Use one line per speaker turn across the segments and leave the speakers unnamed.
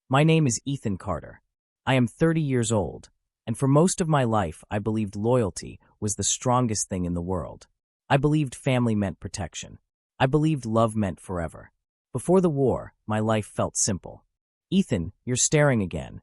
My name is Ethan Carter. I am 30 years old, and for most of my life I believed loyalty was the strongest thing in the world. I believed family meant protection. I believed love meant forever. Before the war, my life felt simple. "Ethan, you're staring again,"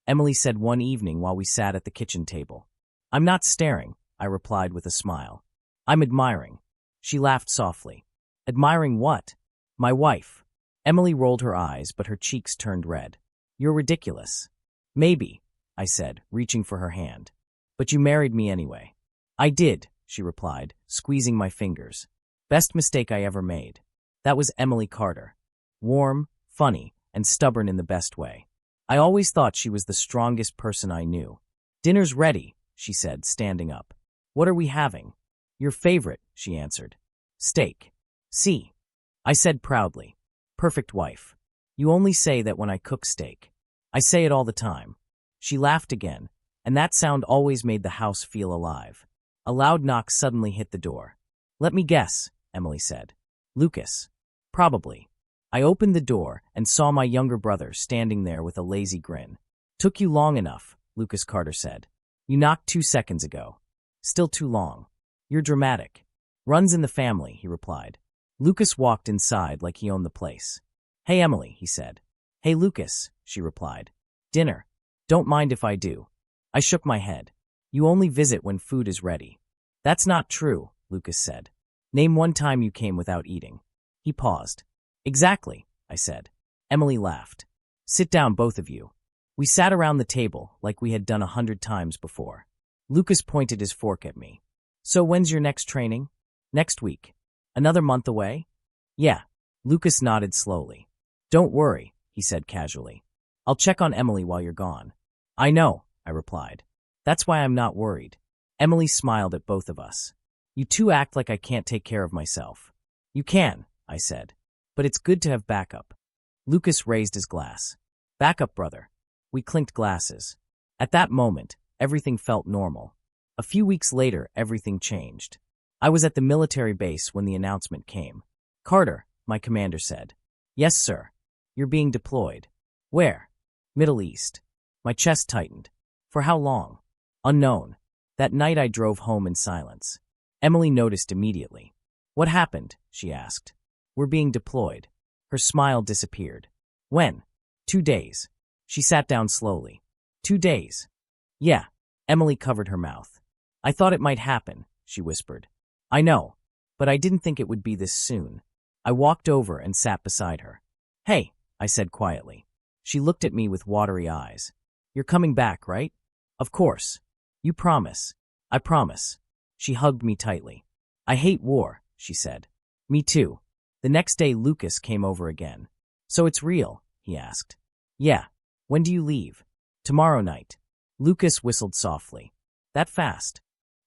Emily said one evening while we sat at the kitchen table. "I'm not staring," I replied with a smile. "I'm admiring." She laughed softly. "Admiring what?" "My wife." Emily rolled her eyes, but her cheeks turned red. "You're ridiculous." "Maybe," I said, reaching for her hand. "But you married me anyway." "I did," she replied, squeezing my fingers. "Best mistake I ever made." That was Emily Carter. Warm, funny, and stubborn in the best way. I always thought she was the strongest person I knew. "Dinner's ready," she said, standing up. "What are we having?" "Your favorite," she answered. "Steak." "See," I said proudly. "Perfect wife. You only say that when I cook steak." "I say it all the time." She laughed again, and that sound always made the house feel alive. A loud knock suddenly hit the door. "Let me guess," Emily said. "Lucas." "Probably." I opened the door and saw my younger brother standing there with a lazy grin. "Took you long enough," Lucas Carter said. "You knocked 2 seconds ago." "Still too long." "You're dramatic." "Runs in the family," he replied. Lucas walked inside like he owned the place. "Hey, Emily," he said. "Hey, Lucas," she replied. "Dinner." "Don't mind if I do." I shook my head. "You only visit when food is ready." "That's not true," Lucas said. "Name one time you came without eating." He paused. "Exactly," I said. Emily laughed. "Sit down, both of you." We sat around the table like we had done 100 times before. Lucas pointed his fork at me. "So when's your next training?" "Next week." "Another month away?" "Yeah." Lucas nodded slowly. "Don't worry," he said casually. "I'll check on Emily while you're gone." "I know," I replied. "That's why I'm not worried." Emily smiled at both of us. "You two act like I can't take care of myself." "You can," I said. "But it's good to have backup." Lucas raised his glass. "Backup, brother." We clinked glasses. At that moment, everything felt normal. A few weeks later, everything changed. I was at the military base when the announcement came. "Carter," my commander said. "Yes, sir." "You're being deployed." "Where?" "Middle East." My chest tightened. "For how long?" "Unknown." That night I drove home in silence. Emily noticed immediately. "What happened?" she asked. "We're being deployed." Her smile disappeared. "When?" 2 days. She sat down slowly. 2 days. "Yeah." Emily covered her mouth. "I thought it might happen," she whispered. "I know, but I didn't think it would be this soon." I walked over and sat beside her. "Hey," I said quietly. She looked at me with watery eyes. "You're coming back, right?" "Of course." "You promise?" "I promise." She hugged me tightly. "I hate war," she said. "Me too." The next day Lucas came over again. "So it's real?" he asked. "Yeah." "When do you leave?" "Tomorrow night." Lucas whistled softly. "That fast?"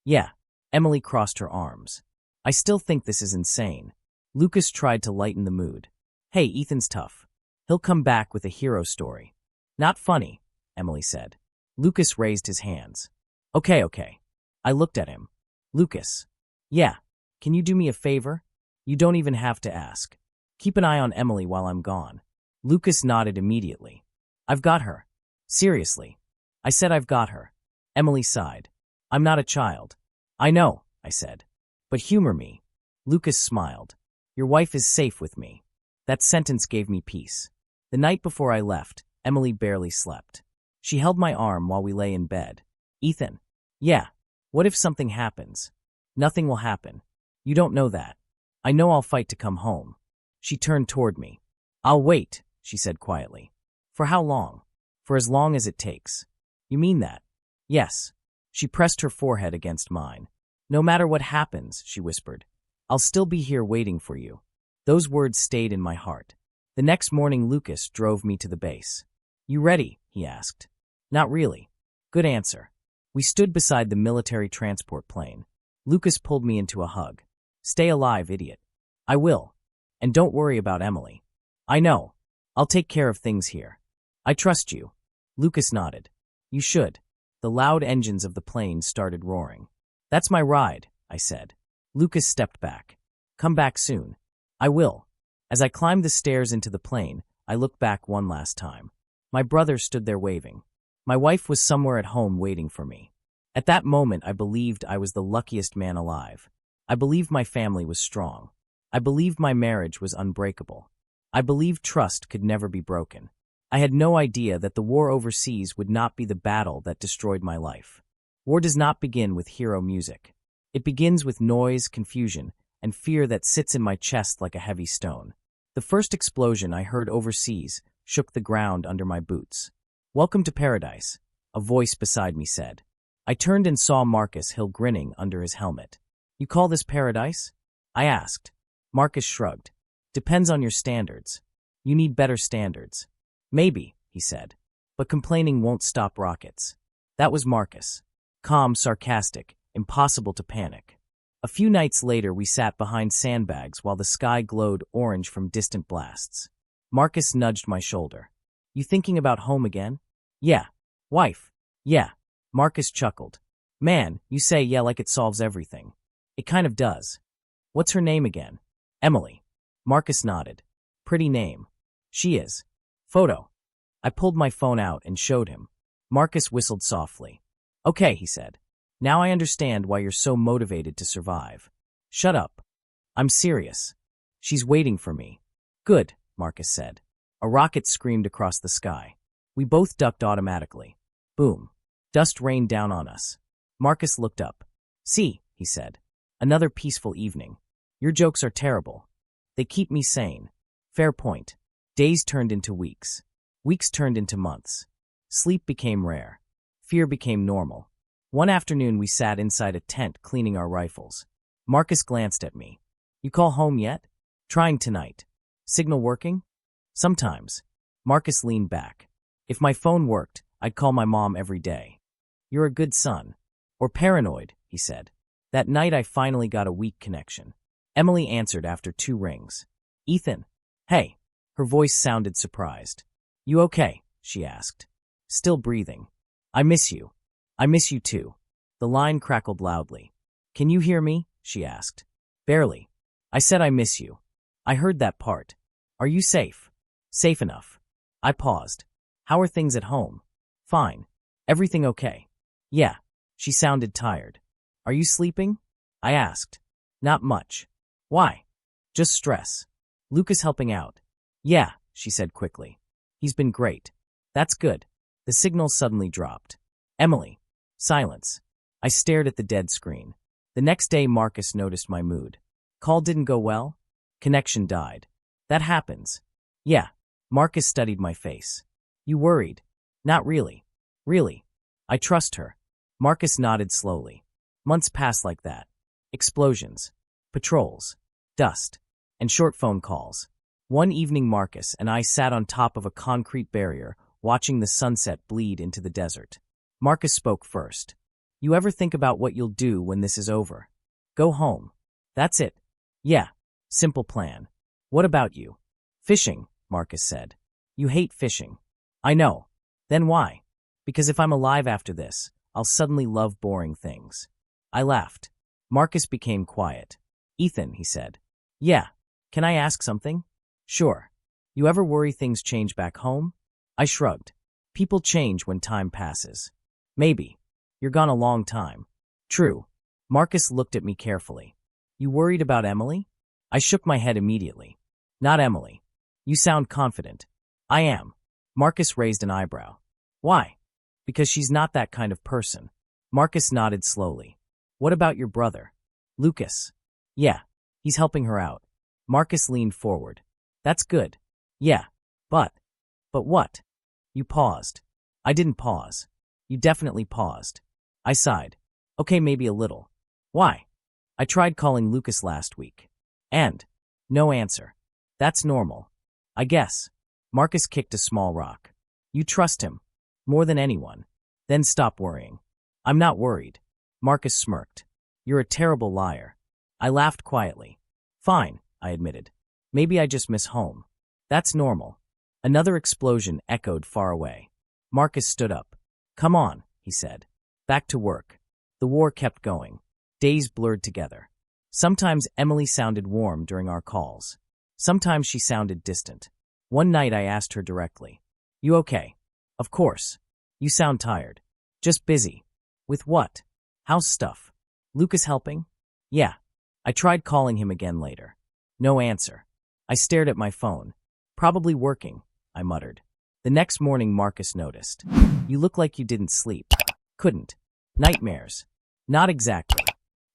"Yeah." Emily crossed her arms. "I still think this is insane." Lucas tried to lighten the mood. "Hey, Ethan's tough. He'll come back with a hero story." "Not funny," Emily said. Lucas raised his hands. Okay. I looked at him. "Lucas." "Yeah. Can you do me a favor?" "You don't even have to ask." "Keep an eye on Emily while I'm gone." Lucas nodded immediately. "I've got her." "Seriously?" I said I've got her. Emily sighed. "I'm not a child." "I know," I said. "But humor me." Lucas smiled. "Your wife is safe with me." That sentence gave me peace. The night before I left, Emily barely slept. She held my arm while we lay in bed. "Ethan." "Yeah." "What if something happens?" "Nothing will happen." "You don't know that." "I know I'll fight to come home." She turned toward me. "I'll wait," she said quietly. "For how long?" "For as long as it takes." "You mean that?" "Yes." She pressed her forehead against mine. "No matter what happens," she whispered, "I'll still be here waiting for you." Those words stayed in my heart. The next morning Lucas drove me to the base. "You ready?" he asked. "Not really." "Good answer." We stood beside the military transport plane. Lucas pulled me into a hug. "Stay alive, idiot." "I will. And don't worry about Emily." "I know. I'll take care of things here." "I trust you." Lucas nodded. "You should." The loud engines of the plane started roaring. "That's my ride," I said. Lucas stepped back. "Come back soon." "I will." As I climbed the stairs into the plane, I looked back one last time. My brother stood there waving. My wife was somewhere at home waiting for me. At that moment, I believed I was the luckiest man alive. I believed my family was strong. I believed my marriage was unbreakable. I believed trust could never be broken. I had no idea that the war overseas would not be the battle that destroyed my life. War does not begin with hero music. It begins with noise, confusion, and fear that sits in my chest like a heavy stone. The first explosion I heard overseas shook the ground under my boots. "Welcome to paradise," a voice beside me said. I turned and saw Marcus Hill grinning under his helmet. "You call this paradise?" I asked. Marcus shrugged. "Depends on your standards. You need better standards." "Maybe," he said. "But complaining won't stop rockets." That was Marcus. Calm, sarcastic, impossible to panic. A few nights later, we sat behind sandbags while the sky glowed orange from distant blasts. Marcus nudged my shoulder. "You thinking about home again?" "Yeah." "Wife?" "Yeah." Marcus chuckled. "Man, you say yeah like it solves everything." "It kind of does." "What's her name again?" "Emily." Marcus nodded. "Pretty name." "She is." "Photo." I pulled my phone out and showed him. Marcus whistled softly. "Okay," he said. "Now I understand why you're so motivated to survive." "Shut up." "I'm serious. She's waiting for me." "Good," Marcus said. A rocket screamed across the sky. We both ducked automatically. Boom. Dust rained down on us. Marcus looked up. "See," he said. "Another peaceful evening. Your jokes are terrible. They keep me sane." Fair point. Days turned into weeks. Weeks turned into months. Sleep became rare. Fear became normal. One afternoon we sat inside a tent cleaning our rifles. Marcus glanced at me. "You call home yet?" "Trying tonight." "Signal working?" "Sometimes." Marcus leaned back. "If my phone worked, I'd call my mom every day." "You're a good son." "Or paranoid," he said. That night I finally got a weak connection. Emily answered after 2 rings. "Ethan." "Hey." Her voice sounded surprised. "You okay?" she asked. Still breathing. "I miss you." "I miss you too." The line crackled loudly. "Can you hear me?" she asked. "Barely." I said I miss you. "I heard that part." "Are you safe?" "Safe enough." I paused. "How are things at home?" "Fine." "Everything okay?" "Yeah." She sounded tired. "Are you sleeping?" I asked. "Not much." "Why?" "Just stress." "Lucas helping out?" "Yeah," she said quickly. "He's been great." "That's good." The signal suddenly dropped. "Emily." Silence. I stared at the dead screen. The next day Marcus noticed my mood. "Call didn't go well?" "Connection died." "That happens." "Yeah." Marcus studied my face. "You worried?" "Not really." "Really?" "I trust her." Marcus nodded slowly. Months passed like that. Explosions. Patrols. Dust. And short phone calls. One evening Marcus and I sat on top of a concrete barrier, watching the sunset bleed into the desert. Marcus spoke first. "You ever think about what you'll do when this is over?" "Go home." "That's it." "Yeah. Simple plan." "What about you?" "Fishing," Marcus said. "You hate fishing." "I know." "Then why?" "Because if I'm alive after this, I'll suddenly love boring things." I laughed. Marcus became quiet. "Ethan," he said. "Yeah. Can I ask something?" "Sure." "You ever worry things change back home?" I shrugged. "People change when time passes." "Maybe. You're gone a long time." "True." Marcus looked at me carefully. "You worried about Emily?" I shook my head immediately. "Not Emily." "You sound confident." "I am." Marcus raised an eyebrow. "Why?" "Because she's not that kind of person." Marcus nodded slowly. "What about your brother?" "Lucas." "Yeah. He's helping her out." Marcus leaned forward. "That's good." "Yeah. But what?" "You paused." "I didn't pause." "You definitely paused." I sighed. "Okay, maybe a little." "Why?" "I tried calling Lucas last week." "And?" "No answer." "That's normal." "I guess." Marcus kicked a small rock. "You trust him." "More than anyone." "Then stop worrying." "I'm not worried." Marcus smirked. "You're a terrible liar." I laughed quietly. "Fine," I admitted. "Maybe I just miss home." "That's normal." Another explosion echoed far away. Marcus stood up. "Come on," he said. Back to work. The war kept going. Days blurred together. Sometimes Emily sounded warm during our calls. Sometimes she sounded distant. One night I asked her directly, "You okay?" Of course. You sound tired. Just busy. With what? House stuff. Lucas helping? Yeah. I tried calling him again later. No answer. I stared at my phone. Probably working, I muttered. The next morning Marcus noticed. You look like you didn't sleep. Couldn't. Nightmares. Not exactly.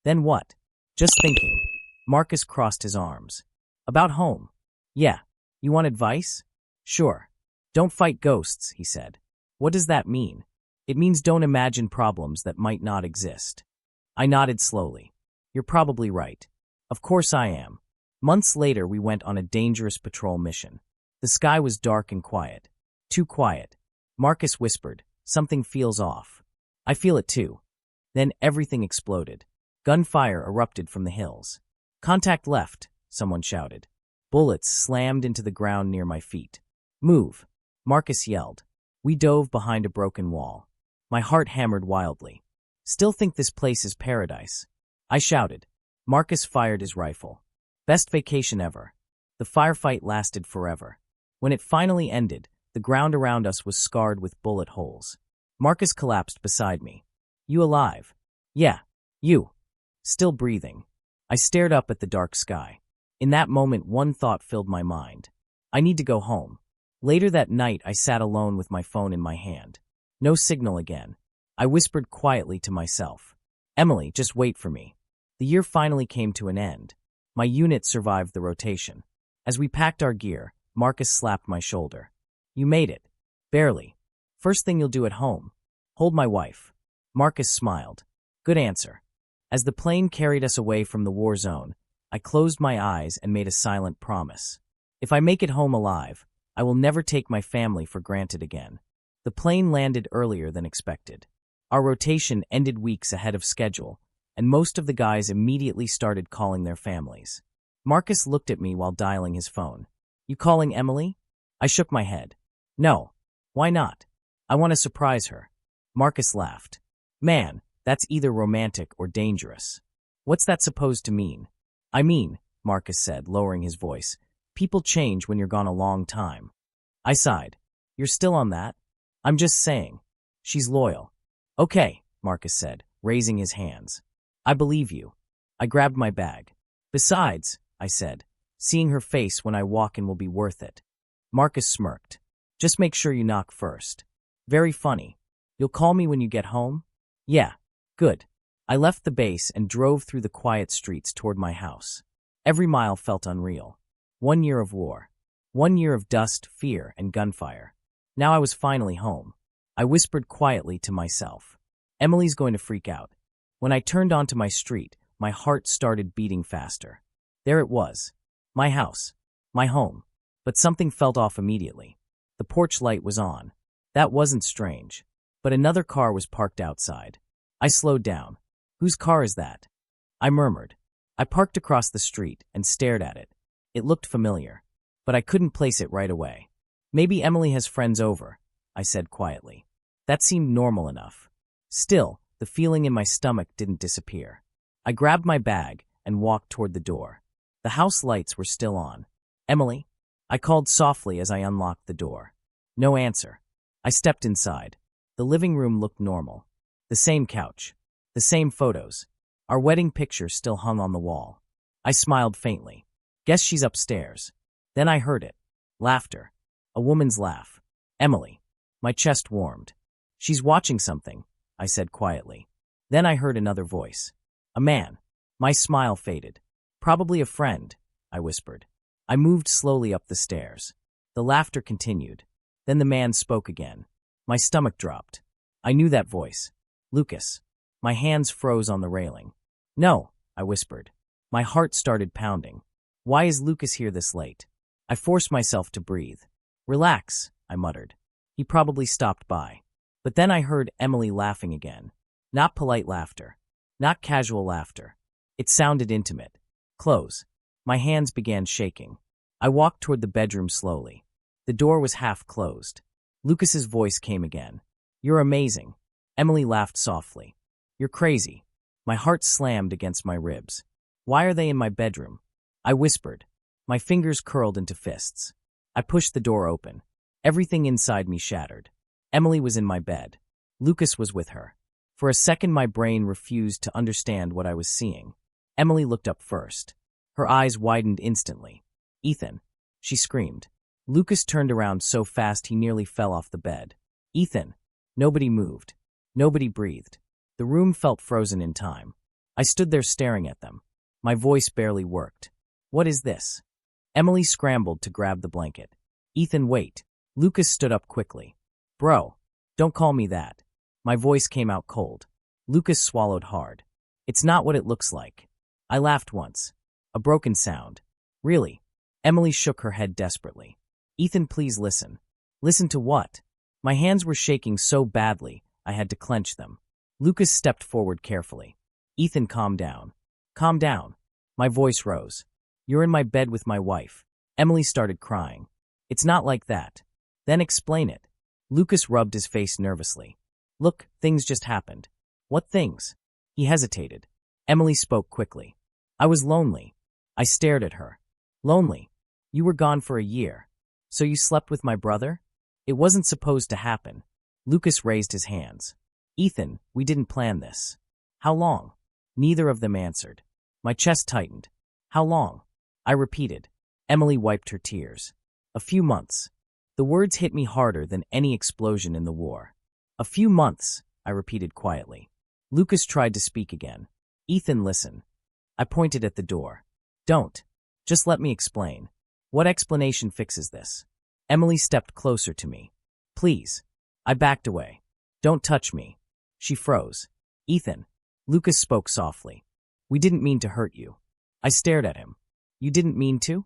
Then what? Just thinking. Marcus crossed his arms. About home. Yeah. You want advice? Sure. Don't fight ghosts, he said. What does that mean? It means don't imagine problems that might not exist. I nodded slowly. You're probably right. Of course I am. Months later, we went on a dangerous patrol mission. The sky was dark and quiet. Too quiet. Marcus whispered, something feels off. I feel it too. Then everything exploded. Gunfire erupted from the hills. Contact left, someone shouted. Bullets slammed into the ground near my feet. Move, Marcus yelled. We dove behind a broken wall. My heart hammered wildly. Still think this place is paradise. I shouted. Marcus fired his rifle. Best vacation ever. The firefight lasted forever. When it finally ended, the ground around us was scarred with bullet holes. Marcus collapsed beside me. You alive? Yeah. You. Still breathing. I stared up at the dark sky. In that moment, one thought filled my mind. I need to go home. Later that night, I sat alone with my phone in my hand. No signal again. I whispered quietly to myself. Emily, just wait for me. The year finally came to an end. My unit survived the rotation. As we packed our gear, Marcus slapped my shoulder. You made it. Barely. First thing you'll do at home. Hold my wife. Marcus smiled. Good answer. As the plane carried us away from the war zone, I closed my eyes and made a silent promise. If I make it home alive, I will never take my family for granted again. The plane landed earlier than expected. Our rotation ended weeks ahead of schedule, and most of the guys immediately started calling their families. Marcus looked at me while dialing his phone. You calling Emily? I shook my head. No. Why not? I want to surprise her. Marcus laughed. Man, that's either romantic or dangerous. What's that supposed to mean? I mean, Marcus said, lowering his voice, people change when you're gone a long time. I sighed. You're still on that? I'm just saying. She's loyal. Okay, Marcus said, raising his hands. I believe you. I grabbed my bag. Besides, I said, seeing her face when I walk in will be worth it. Marcus smirked. Just make sure you knock first. Very funny. You'll call me when you get home? Yeah. Good. I left the base and drove through the quiet streets toward my house. Every mile felt unreal. 1 year of war. 1 year of dust, fear, and gunfire. Now I was finally home. I whispered quietly to myself. Emily's going to freak out. When I turned onto my street, my heart started beating faster. There it was. My house. My home. But something felt off immediately. The porch light was on. That wasn't strange. But another car was parked outside. I slowed down. Whose car is that? I murmured. I parked across the street and stared at it. It looked familiar, but I couldn't place it right away. Maybe Emily has friends over, I said quietly. That seemed normal enough. Still, the feeling in my stomach didn't disappear. I grabbed my bag and walked toward the door. The house lights were still on. Emily? I called softly as I unlocked the door. No answer. I stepped inside. The living room looked normal. The same couch. The same photos. Our wedding picture still hung on the wall. I smiled faintly. Guess she's upstairs. Then I heard it. Laughter. A woman's laugh. Emily. My chest warmed. She's watching something, I said quietly. Then I heard another voice. A man. My smile faded. Probably a friend, I whispered. I moved slowly up the stairs. The laughter continued. Then the man spoke again. My stomach dropped. I knew that voice. Lucas. My hands froze on the railing. No, I whispered. My heart started pounding. Why is Lucas here this late? I forced myself to breathe. Relax, I muttered. He probably stopped by. But then I heard Emily laughing again. Not polite laughter. Not casual laughter. It sounded intimate. Close. My hands began shaking. I walked toward the bedroom slowly. The door was half closed. Lucas's voice came again. You're amazing. Emily laughed softly. You're crazy. My heart slammed against my ribs. Why are they in my bedroom? I whispered. My fingers curled into fists. I pushed the door open. Everything inside me shattered. Emily was in my bed. Lucas was with her. For a second, my brain refused to understand what I was seeing. Emily looked up first. Her eyes widened instantly. "Ethan," she screamed. Lucas turned around so fast he nearly fell off the bed. "Ethan." Nobody moved. Nobody breathed. The room felt frozen in time. I stood there staring at them. My voice barely worked. "What is this?" Emily scrambled to grab the blanket. "Ethan, wait." Lucas stood up quickly. "Bro, don't call me that." My voice came out cold. Lucas swallowed hard. "It's not what it looks like." I laughed once. A broken sound. "Really?" Emily shook her head desperately. "Ethan, please listen." "Listen to what?" My hands were shaking so badly, I had to clench them. Lucas stepped forward carefully. "Ethan, calm down." "Calm down." My voice rose. "You're in my bed with my wife." Emily started crying. "It's not like that." "Then explain it." Lucas rubbed his face nervously. "Look, things just happened." "What things?" He hesitated. Emily spoke quickly. "I was lonely." I stared at her. "Lonely? You were gone for a year. So you slept with my brother?" "It wasn't supposed to happen." Lucas raised his hands. "Ethan, we didn't plan this." "How long?" Neither of them answered. My chest tightened. "How long?" I repeated. Emily wiped her tears. "A few months." The words hit me harder than any explosion in the war. "A few months," I repeated quietly. Lucas tried to speak again. "Ethan, listen." I pointed at the door. "Don't. Just let me explain." "What explanation fixes this?" Emily stepped closer to me. "Please." I backed away. "Don't touch me." She froze. "Ethan." Lucas spoke softly. "We didn't mean to hurt you." I stared at him. "You didn't mean to?"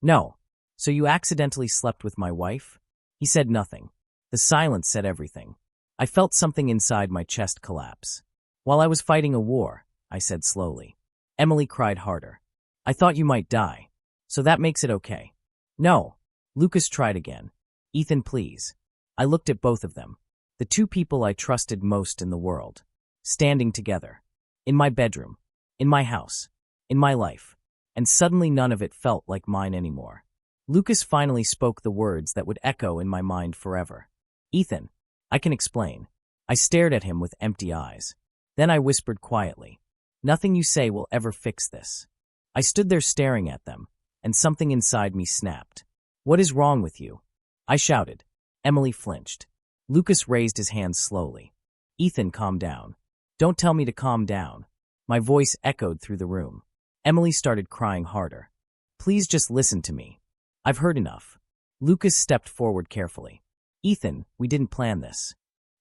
"No." "So you accidentally slept with my wife?" He said nothing. The silence said everything. I felt something inside my chest collapse. "While I was fighting a war," I said slowly. Emily cried harder. "I thought you might die. So that makes it okay." "No." Lucas tried again. "Ethan, please." I looked at both of them. The two people I trusted most in the world. Standing together. In my bedroom. In my house. In my life. And suddenly none of it felt like mine anymore. Lucas finally spoke the words that would echo in my mind forever. "Ethan, I can explain." I stared at him with empty eyes. Then I whispered quietly, "Nothing you say will ever fix this." I stood there staring at them, and something inside me snapped. "What is wrong with you?" I shouted. Emily flinched. Lucas raised his hands slowly. "Ethan, calm down." "Don't tell me to calm down." My voice echoed through the room. Emily started crying harder. "Please just listen to me. I've heard enough." Lucas stepped forward carefully. "Ethan, we didn't plan this."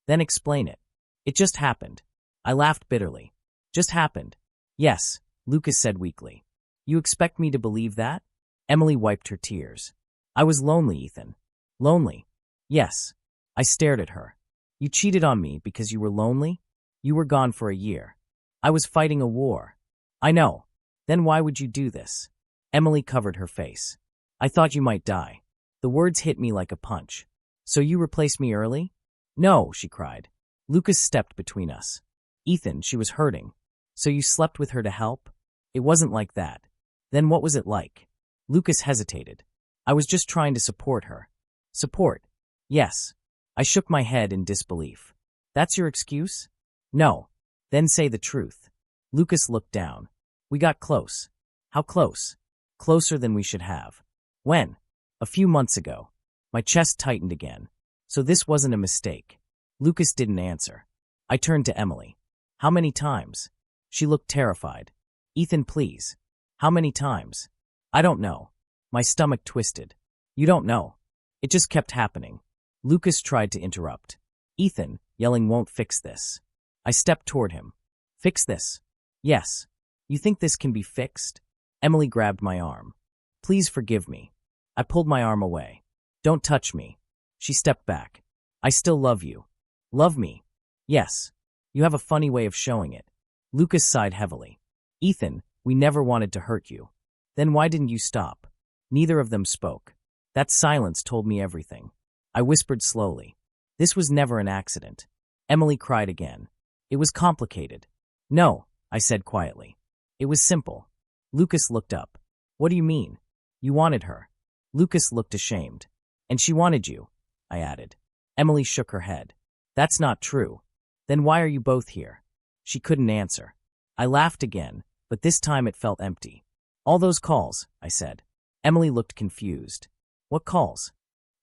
"Then explain it." "It just happened." I laughed bitterly. "Just happened?" "Yes," Lucas said weakly. "You expect me to believe that?" Emily wiped her tears. "I was lonely, Ethan." "Lonely?" "Yes." I stared at her. "You cheated on me because you were lonely? You were gone for a year. I was fighting a war." "I know. Then why would you do this?" Emily covered her face. "I thought you might die." The words hit me like a punch. "So you replaced me early?" "No," she cried. Lucas stepped between us. "Ethan, she was hurting. So you slept with her to help?" "It wasn't like that." "Then what was it like?" Lucas hesitated. "I was just trying to support her." "Support?" "Yes." I shook my head in disbelief. "That's your excuse?" "No." "Then say the truth." Lucas looked down. "We got close." "How close?" "Closer than we should have." "When?" "A few months ago." My chest tightened again. So this wasn't a mistake. Lucas didn't answer. I turned to Emily. "How many times?" She looked terrified. "Ethan, please." "How many times?" "I don't know." My stomach twisted. "You don't know." It just kept happening. Lucas tried to interrupt. "Ethan, yelling won't fix this." I stepped toward him. "Fix this?" "Yes." "You think this can be fixed?" Emily grabbed my arm. "Please forgive me." I pulled my arm away. "Don't touch me." She stepped back. "I still love you." "Love me?" "Yes." "You have a funny way of showing it." Lucas sighed heavily. "Ethan, we never wanted to hurt you." "Then why didn't you stop?" Neither of them spoke. That silence told me everything. I whispered slowly. "This was never an accident." Emily cried again. "It was complicated." "No," I said quietly. "It was simple." Lucas looked up. "What do you mean?" "You wanted her." Lucas looked ashamed. "And she wanted you," I added. Emily shook her head. That's not true. Then why are you both here? She couldn't answer. I laughed again, but this time it felt empty. All those calls, I said. Emily looked confused. What calls?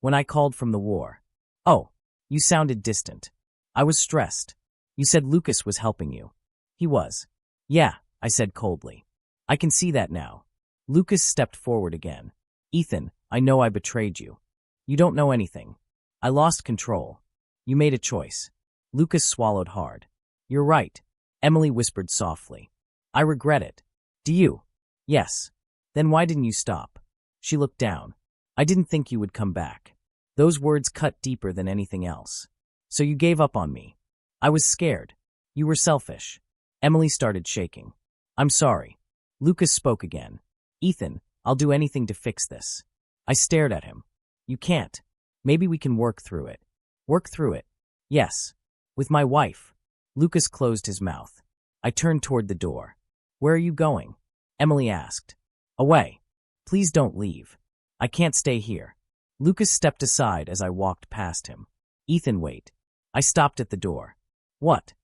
When I called from the war. Oh, you sounded distant. I was stressed. You said Lucas was helping you. He was. Yeah, I said coldly. I can see that now. Lucas stepped forward again. Ethan, I know I betrayed you. You don't know anything. I lost control. You made a choice. Lucas swallowed hard. You're right, Emily whispered softly. I regret it. Do you? Yes. Then why didn't you stop? She looked down. I didn't think you would come back. Those words cut deeper than anything else. So you gave up on me. I was scared. You were selfish. Emily started shaking. I'm sorry. Lucas spoke again. Ethan, I'll do anything to fix this. I stared at him. You can't. Maybe we can work through it. Work through it. Yes. With my wife. Lucas closed his mouth. I turned toward the door. Where are you going? Emily asked. Away. Please don't leave. I can't stay here. Lucas stepped aside as I walked past him. Ethan, wait. I stopped at the door. What?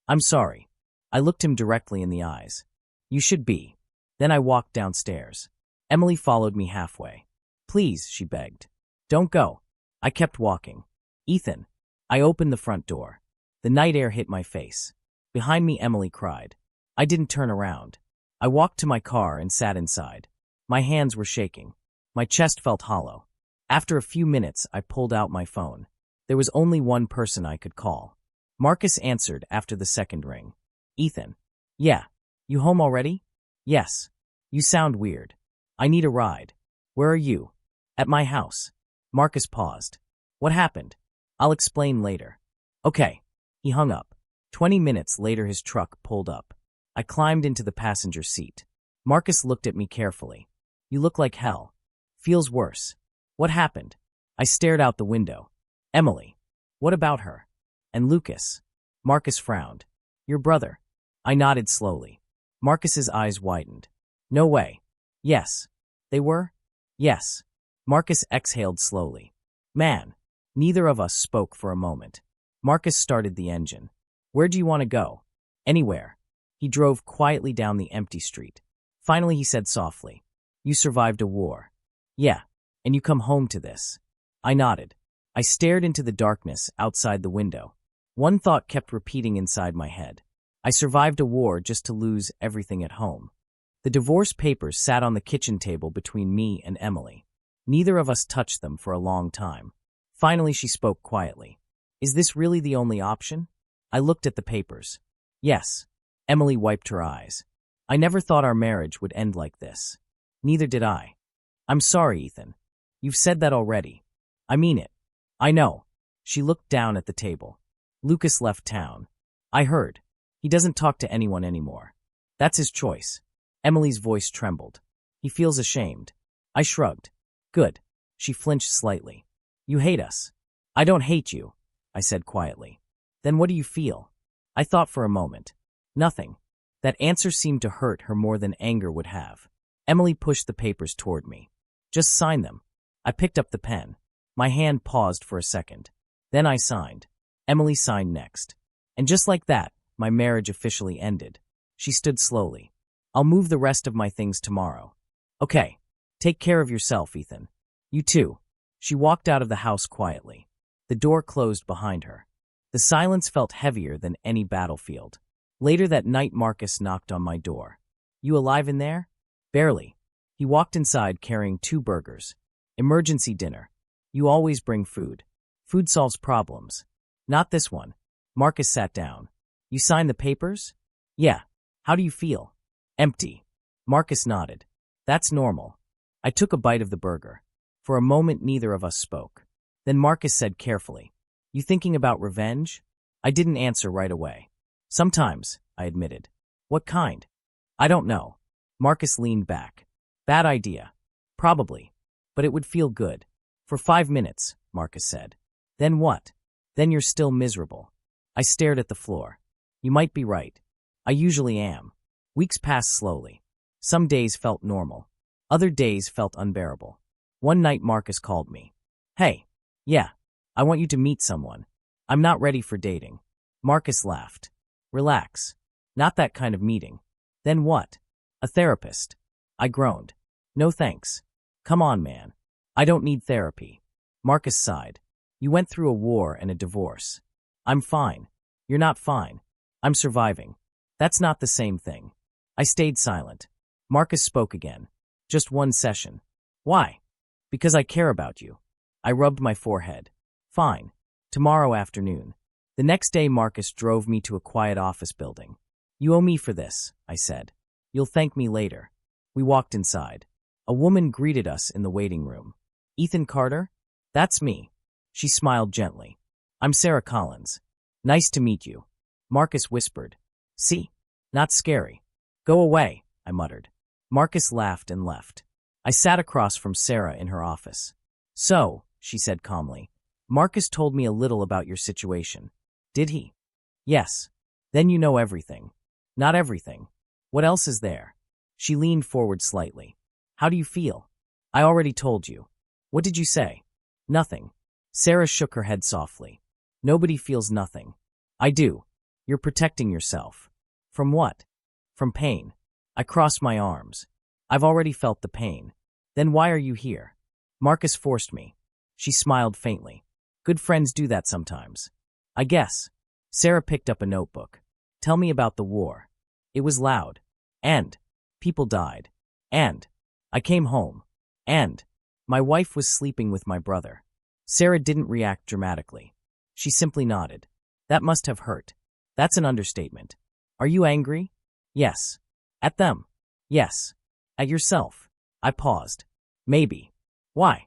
I'm sorry. I looked him directly in the eyes. You should be. Then I walked downstairs. Emily followed me halfway. Please, she begged. Don't go. I kept walking. Ethan. I opened the front door. The night air hit my face. Behind me, Emily cried. I didn't turn around. I walked to my car and sat inside. My hands were shaking. My chest felt hollow. After a few minutes, I pulled out my phone. There was only one person I could call. Marcus answered after the second ring. Ethan. Yeah. You home already? Yes. You sound weird. I need a ride. Where are you? At my house. Marcus paused. What happened? I'll explain later. Okay. He hung up. 20 minutes later his truck pulled up. I climbed into the passenger seat. Marcus looked at me carefully. You look like hell. Feels worse. What happened? I stared out the window. Emily. What about her? And Lucas. Marcus frowned. Your brother. I nodded slowly. Marcus's eyes widened. No way. Yes. They were? Yes. Marcus exhaled slowly. Man. Neither of us spoke for a moment. Marcus started the engine. Where do you want to go? Anywhere. He drove quietly down the empty street. Finally he said softly. You survived a war. Yeah. And you come home to this. I nodded. I stared into the darkness outside the window. One thought kept repeating inside my head. I survived a war just to lose everything at home. The divorce papers sat on the kitchen table between me and Emily. Neither of us touched them for a long time. Finally she spoke quietly. Is this really the only option? I looked at the papers. Yes. Emily wiped her eyes. I never thought our marriage would end like this. Neither did I. I'm sorry, Ethan. You've said that already. I mean it. I know. She looked down at the table. Lucas left town. I heard. He doesn't talk to anyone anymore. That's his choice. Emily's voice trembled. He feels ashamed. I shrugged. Good. She flinched slightly. You hate us. I don't hate you, I said quietly. Then what do you feel? I thought for a moment. Nothing. That answer seemed to hurt her more than anger would have. Emily pushed the papers toward me. Just sign them. I picked up the pen. My hand paused for a second. Then I signed. Emily signed next. And just like that, my marriage officially ended. She stood slowly. I'll move the rest of my things tomorrow. Okay. Take care of yourself, Ethan. You too. She walked out of the house quietly. The door closed behind her. The silence felt heavier than any battlefield. Later that night, Marcus knocked on my door. You alive in there? Barely. He walked inside carrying 2 burgers. Emergency dinner. You always bring food. Food solves problems. Not this one. Marcus sat down. You signed the papers? Yeah. How do you feel? Empty. Marcus nodded. That's normal. I took a bite of the burger. For a moment, neither of us spoke. Then Marcus said carefully, You thinking about revenge? I didn't answer right away. Sometimes, I admitted. What kind? I don't know. Marcus leaned back. Bad idea. Probably. But it would feel good. For 5 minutes, Marcus said. Then what? Then you're still miserable. I stared at the floor. You might be right. I usually am. Weeks passed slowly. Some days felt normal. Other days felt unbearable. One night Marcus called me. Hey. Yeah. I want you to meet someone. I'm not ready for dating. Marcus laughed. Relax. Not that kind of meeting. Then what? A therapist. I groaned. No thanks. Come on, man. I don't need therapy. Marcus sighed. You went through a war and a divorce. I'm fine. You're not fine. I'm surviving. That's not the same thing. I stayed silent. Marcus spoke again. Just one session. Why? Because I care about you. I rubbed my forehead. Fine. Tomorrow afternoon. The next day Marcus drove me to a quiet office building. You owe me for this, I said. You'll thank me later. We walked inside. A woman greeted us in the waiting room. Ethan Carter? That's me. She smiled gently. I'm Sarah Collins. Nice to meet you. Marcus whispered. See? Not scary. Go away, I muttered. Marcus laughed and left. I sat across from Sarah in her office. So, she said calmly, Marcus told me a little about your situation. Did he? Yes. Then you know everything. Not everything. What else is there? She leaned forward slightly. How do you feel? I already told you. What did you say? Nothing. Sarah shook her head softly. Nobody feels nothing. I do. You're protecting yourself. From what? From pain. I crossed my arms. I've already felt the pain. Then why are you here? Marcus forced me. She smiled faintly. Good friends do that sometimes. I guess. Sarah picked up a notebook. Tell me about the war. It was loud. And people died. And I came home. And my wife was sleeping with my brother. Sarah didn't react dramatically. She simply nodded. That must have hurt. That's an understatement. Are you angry? Yes. At them? Yes. At yourself? I paused. Maybe. Why?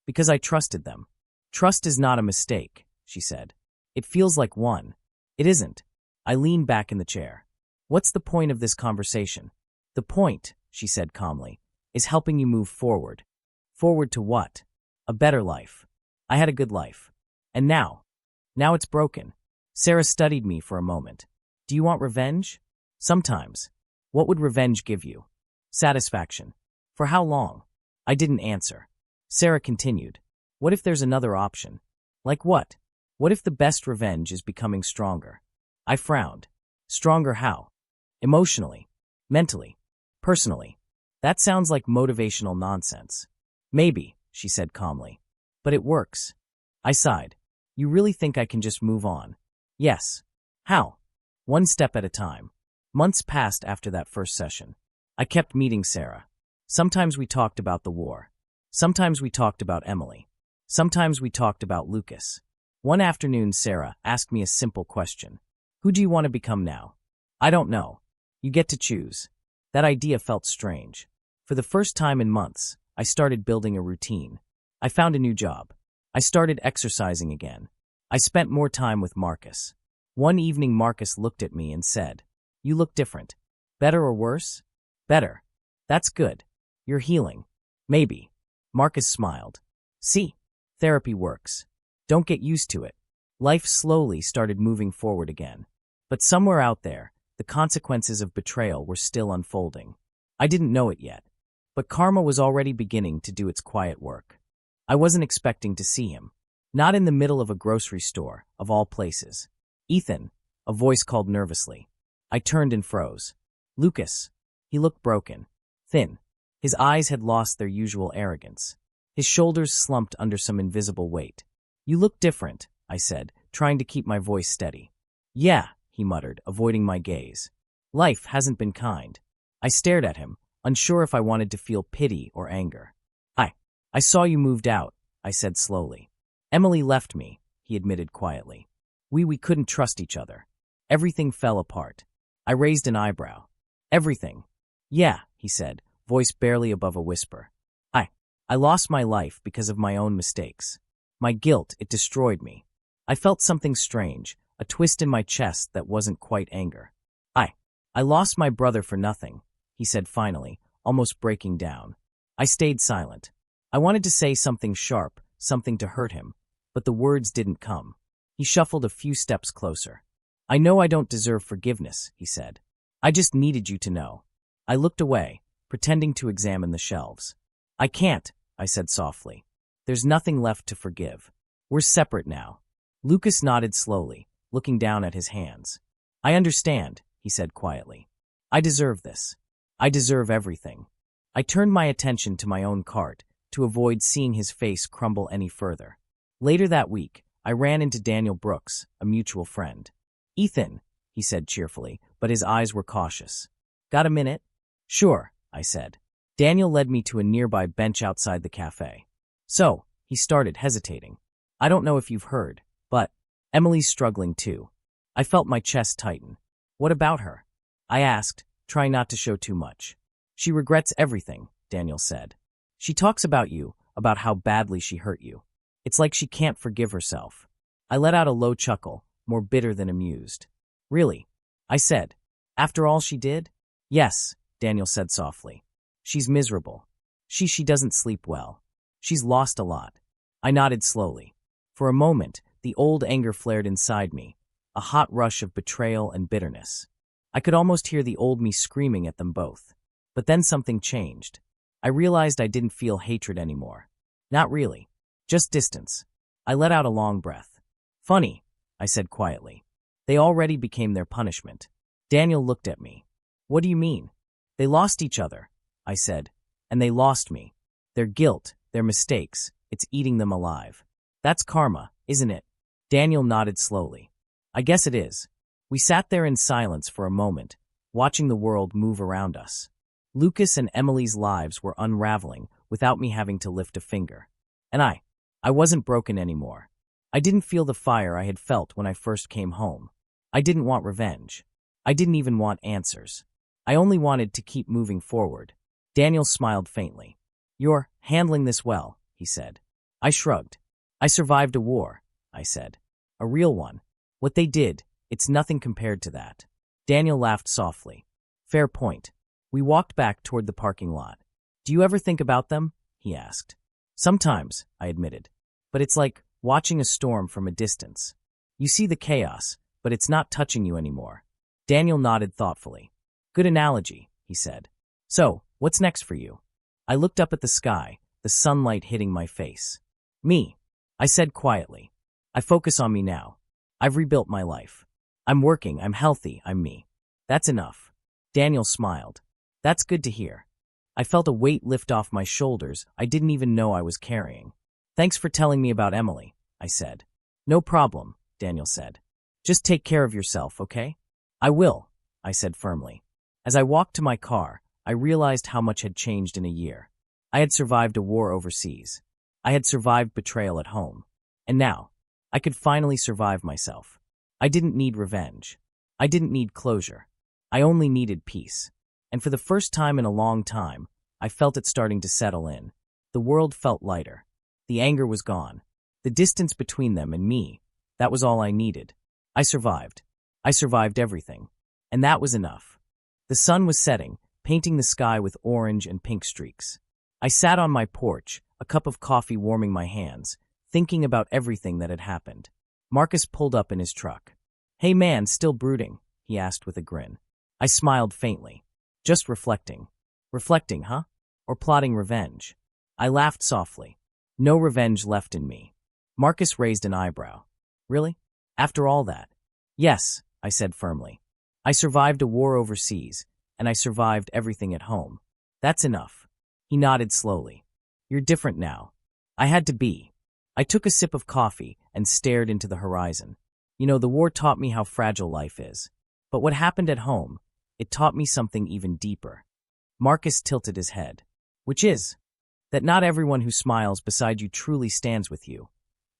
Because I trusted them. Trust is not a mistake, she said. It feels like one. It isn't. I leaned back in the chair. What's the point of this conversation? The point, she said calmly, is helping you move forward. Forward to what? A better life. I had a good life. And now? Now it's broken. Sarah studied me for a moment. Do you want revenge? Sometimes. What would revenge give you? Satisfaction. For how long? I didn't answer. Sarah continued. What if there's another option? Like what? What if the best revenge is becoming stronger? I frowned. Stronger how? Emotionally. Mentally. Personally. That sounds like motivational nonsense. Maybe, she said calmly. But it works. I sighed. You really think I can just move on? Yes. How? One step at a time. Months passed after that first session. I kept meeting Sarah. Sometimes we talked about the war. Sometimes we talked about Emily. Sometimes we talked about Lucas. One afternoon, Sarah asked me a simple question. Who do you want to become now? I don't know. You get to choose. That idea felt strange. For the first time in months, I started building a routine. I found a new job. I started exercising again. I spent more time with Marcus. One evening, Marcus looked at me and said, You look different. Better or worse? Better. That's good. You're healing. Maybe. Marcus smiled. See? Therapy works. Don't get used to it. Life slowly started moving forward again. But somewhere out there, the consequences of betrayal were still unfolding. I didn't know it yet. But karma was already beginning to do its quiet work. I wasn't expecting to see him. Not in the middle of a grocery store, of all places. Ethan, a voice called nervously. I turned and froze. Lucas. He looked broken. Thin. His eyes had lost their usual arrogance. His shoulders slumped under some invisible weight. You look different, I said, trying to keep my voice steady. Yeah, he muttered, avoiding my gaze. Life hasn't been kind. I stared at him, unsure if I wanted to feel pity or anger. I saw you moved out, I said slowly. Emily left me, he admitted quietly. We couldn't trust each other. Everything fell apart. I raised an eyebrow. Everything. Yeah, he said, voice barely above a whisper. I lost my life because of my own mistakes. My guilt, it destroyed me. I felt something strange, a twist in my chest that wasn't quite anger. I lost my brother for nothing, he said finally, almost breaking down. I stayed silent. I wanted to say something sharp, something to hurt him, but the words didn't come. He shuffled a few steps closer. I know I don't deserve forgiveness, he said. I just needed you to know. I looked away, pretending to examine the shelves. I can't, I said softly. There's nothing left to forgive. We're separate now. Lucas nodded slowly, looking down at his hands. I understand, he said quietly. I deserve this. I deserve everything. I turned my attention to my own cart to avoid seeing his face crumble any further. Later that week, I ran into Daniel Brooks, a mutual friend. Ethan, he said cheerfully, but his eyes were cautious. Got a minute? Sure, I said. Daniel led me to a nearby bench outside the cafe. So, he started, hesitating. I don't know if you've heard, but Emily's struggling too. I felt my chest tighten. What about her? I asked, trying not to show too much. She regrets everything, Daniel said. She talks about you, about how badly she hurt you. It's like she can't forgive herself. I let out a low chuckle, more bitter than amused. Really? I said. After all she did? Yes, Daniel said softly. She's miserable. She doesn't sleep well. She's lost a lot. I nodded slowly. For a moment, the old anger flared inside me, a hot rush of betrayal and bitterness. I could almost hear the old me screaming at them both. But then something changed. I realized I didn't feel hatred anymore. Not really. Just distance. I let out a long breath. Funny, I said quietly. They already became their punishment. Daniel looked at me. What do you mean? They lost each other, I said. And they lost me. Their guilt, their mistakes, it's eating them alive. That's karma, isn't it? Daniel nodded slowly. I guess it is. We sat there in silence for a moment, watching the world move around us. Lucas and Emily's lives were unraveling without me having to lift a finger. And I wasn't broken anymore. I didn't feel the fire I had felt when I first came home. I didn't want revenge. I didn't even want answers. I only wanted to keep moving forward. Daniel smiled faintly. You're handling this well, he said. I shrugged. I survived a war, I said. A real one. What they did, it's nothing compared to that. Daniel laughed softly. Fair point. We walked back toward the parking lot. Do you ever think about them? He asked. Sometimes, I admitted. But it's like watching a storm from a distance. You see the chaos, but it's not touching you anymore. Daniel nodded thoughtfully. Good analogy, he said. So, what's next for you? I looked up at the sky, the sunlight hitting my face. Me, I said quietly. I focus on me now. I've rebuilt my life. I'm working, I'm healthy, I'm me. That's enough. Daniel smiled. That's good to hear. I felt a weight lift off my shoulders I didn't even know I was carrying. Thanks for telling me about Emily, I said. No problem, Daniel said. Just take care of yourself, okay? I will, I said firmly. As I walked to my car, I realized how much had changed in a year. I had survived a war overseas. I had survived betrayal at home. And now, I could finally survive myself. I didn't need revenge. I didn't need closure. I only needed peace. And for the first time in a long time, I felt it starting to settle in. The world felt lighter. The anger was gone. The distance between them and me, that was all I needed. I survived. I survived everything. And that was enough. The sun was setting, painting the sky with orange and pink streaks. I sat on my porch, a cup of coffee warming my hands, thinking about everything that had happened. Marcus pulled up in his truck. Hey man, still brooding? He asked with a grin. I smiled faintly. Just reflecting. Reflecting, huh? Or plotting revenge? I laughed softly. No revenge left in me. Marcus raised an eyebrow. Really? After all that? Yes, I said firmly. I survived a war overseas, and I survived everything at home. That's enough. He nodded slowly. You're different now. I had to be. I took a sip of coffee and stared into the horizon. You know, the war taught me how fragile life is. But what happened at home, it taught me something even deeper. Marcus tilted his head. Which is that not everyone who smiles beside you truly stands with you,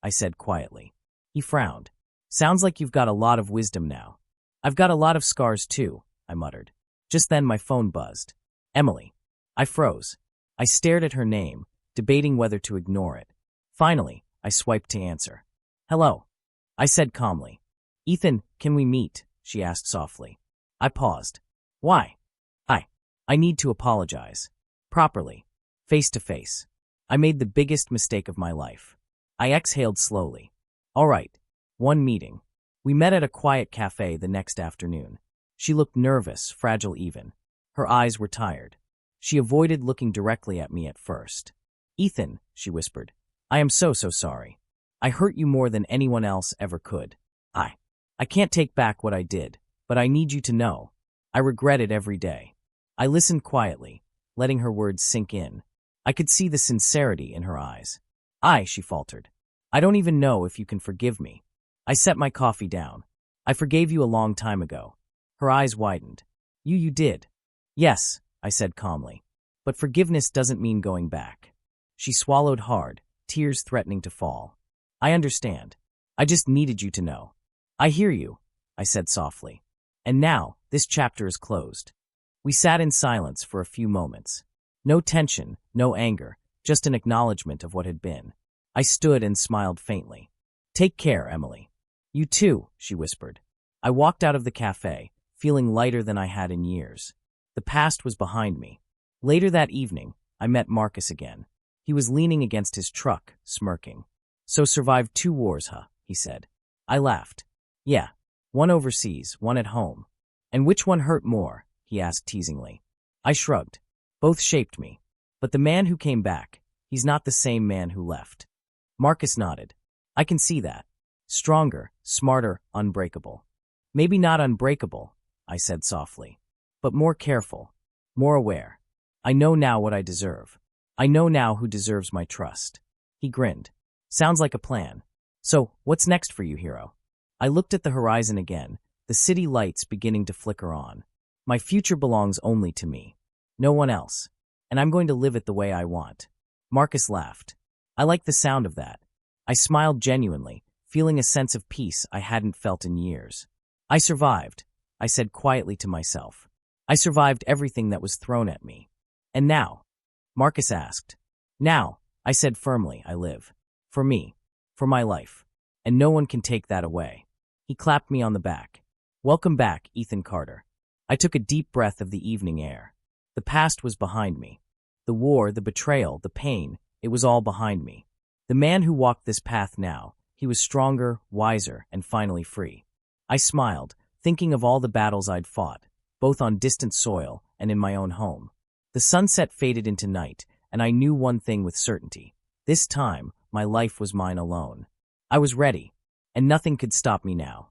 I said quietly. He frowned. Sounds like you've got a lot of wisdom now. I've got a lot of scars too, I muttered. Just then my phone buzzed. Emily. I froze. I stared at her name, debating whether to ignore it. Finally, I swiped to answer. Hello, I said calmly. Ethan, can we meet? She asked softly. I paused. Why? I need to apologize. Properly. Face to face. I made the biggest mistake of my life. I exhaled slowly. All right. One meeting. We met at a quiet cafe the next afternoon. She looked nervous, fragile even. Her eyes were tired. She avoided looking directly at me at first. Ethan, she whispered. I am so sorry. I hurt you more than anyone else ever could. I can't take back what I did, but I need you to know. I regret it every day. I listened quietly, letting her words sink in. I could see the sincerity in her eyes. She faltered. I don't even know if you can forgive me. I set my coffee down. I forgave you a long time ago. Her eyes widened. You did. Yes, I said calmly. But forgiveness doesn't mean going back. She swallowed hard, tears threatening to fall. I understand. I just needed you to know. I hear you, I said softly. And now, this chapter is closed. We sat in silence for a few moments. No tension, no anger, just an acknowledgement of what had been. I stood and smiled faintly. Take care, Emily. You too, she whispered. I walked out of the cafe, feeling lighter than I had in years. The past was behind me. Later that evening, I met Marcus again. He was leaning against his truck, smirking. So survived 2 wars, huh? He said. I laughed. Yeah, one overseas, one at home. And which one hurt more? He asked teasingly. I shrugged. Both shaped me. But the man who came back, he's not the same man who left. Marcus nodded. I can see that. Stronger, smarter, unbreakable. Maybe not unbreakable, I said softly. But more careful, more aware. I know now what I deserve. I know now who deserves my trust. He grinned. Sounds like a plan. So, what's next for you, hero? I looked at the horizon again, the city lights beginning to flicker on. My future belongs only to me. No one else. And I'm going to live it the way I want. Marcus laughed. I liked the sound of that. I smiled genuinely, feeling a sense of peace I hadn't felt in years. I survived, I said quietly to myself. I survived everything that was thrown at me. And now? Marcus asked. Now, I said firmly, I live. For me. For my life. And no one can take that away. He clapped me on the back. Welcome back, Ethan Carter. I took a deep breath of the evening air. The past was behind me. The war, the betrayal, the pain, it was all behind me. The man who walked this path now, he was stronger, wiser, and finally free. I smiled, thinking of all the battles I'd fought, both on distant soil and in my own home. The sunset faded into night, and I knew one thing with certainty. This time, my life was mine alone. I was ready, and nothing could stop me now.